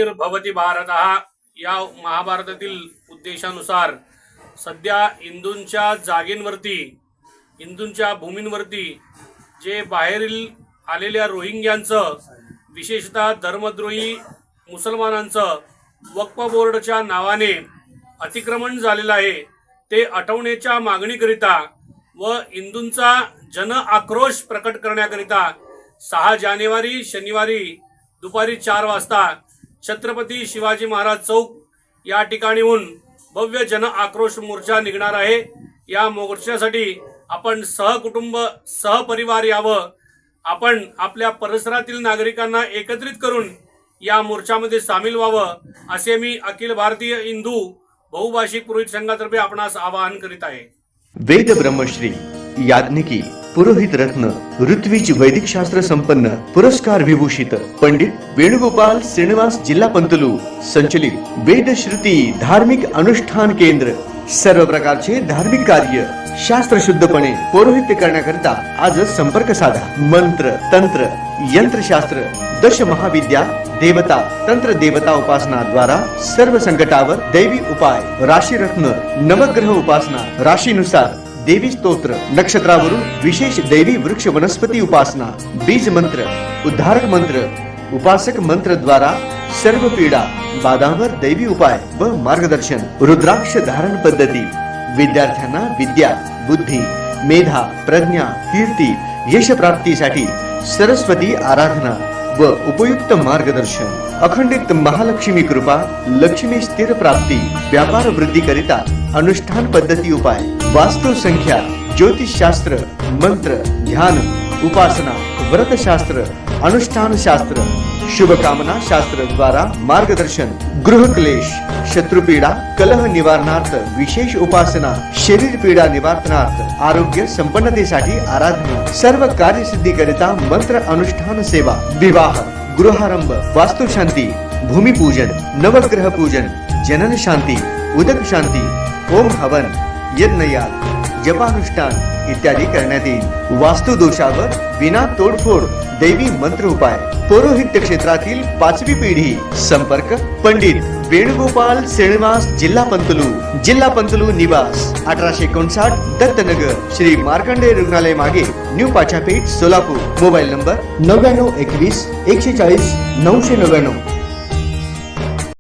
ग्लानिर्भवति भारतः या महाभारतातील उद्देशानुसार सध्या हिंदूंच्या जागेंवरती, हिंदूंच्या भूमींवरती जे बाहेरील आलेल्या रोहिंग्यांचं, विशेषतः धर्मद्रोही मुसलमानांचं वक्फ बोर्डच्या नावाने अतिक्रमण झालेलं आहे, ते हटवण्याच्या मागणीकरिता व हिंदूंचा जन आक्रोश प्रकट करण्याकरिता 6 जानेवारी शनिवारी दुपारी 4 वाजता छत्रपती शिवाजी महाराज चौक या ठिकाणीहून भव्य जन आक्रोश मोर्चा निघणार आहे। या मोर्चासाठी आपण सहकुटुंब सहपरिवार यावं, आपण आपल्या परिसरातील नागरिकांना एकत्रित करून या मोर्चामध्ये सामील व्हावं, असे मी अखिल भारतीय हिंदू बहुभाषिक पुरोहित संघातर्फे आपणास आवाहन करीत आहे। वेद ब्रह्मश्री याज्ञिकी पुरोहित रत्न ऋत्विज वैदिक शास्त्र संपन्न पुरस्कार विभूषित पंडित वेणुगोपाल श्रीनिवास जिल्हा पंतलू संचलित वेद श्रुती धार्मिक अनुष्ठान केंद्र सर्व प्रकारचे धार्मिक कार्य शास्त्र शुद्धपणे पौरोहित्य करण्याकरिता आजच संपर्क साधा। मंत्र तंत्र यंत्रशास्त्र दश महाविद्या देवता तंत्र देवता उपासना द्वारा सर्व संकटावर दैवी उपाय, राशी रत्न नवग्रह उपासना, राशीनुसार देवी स्तोत्र, नक्षत्रावरून विशेष दैवी वृक्ष वनस्पती उपासना, बीज मंत्र, उद्धारक मंत्र, उपासक मंत्र द्वारा सर्व पीडा बाधांवर दैवी उपाय व मार्गदर्शन, रुद्राक्ष धारण पद्धती, विद्यार्थ्यांना विद्या बुद्धी मेधा प्रज्ञा कीर्ती यश प्राप्तीसाठी सरस्वती आराधना व उपयुक्त मार्गदर्शन, अखंडित महालक्ष्मी कृपा, लक्ष्मी स्थिर प्राप्ती, व्यापार वृद्धी करिता अनुष्ठान पद्धती उपाय, वास्तु संख्या, ज्योतिष शास्त्र, मंत्र ध्यान उपासना, व्रत शास्त्र, अनुष्ठान शास्त्र, शुभकामना शास्त्र द्वारा मार्गदर्शन, गृह क्लेश, शत्रुपीडा कलह निवारणार्थ विशेष उपासना, शरीर पीडा निवारणार्थ आरोग्य संपन्नतेसाठी आराधना, सर्व कार्यसिद्धी करिता मंत्र अनुष्ठान सेवा, विवाह गृहारंभ, वास्तु शांती, भूमिपूजन, नवग्रह पूजन, जनन शांती, उदक शांती, ओम हवन, यज्ञयाग, जपानुष्ठान इत्यादी करण्यात येईल। वास्तु दोषावर विना तोडफोड दैवी मंत्र उपाय, पौरोहित्य क्षेत्रातील 5वी पिढी। संपर्क पंडित वेणुगोपाल श्रीनिवास जिल्हा पंतलू निवास 1859 दत्तनगर श्री मार्कंडेय रुग्णालय मागे new Pachapeth Solapur. Mobile number 9921 140 999।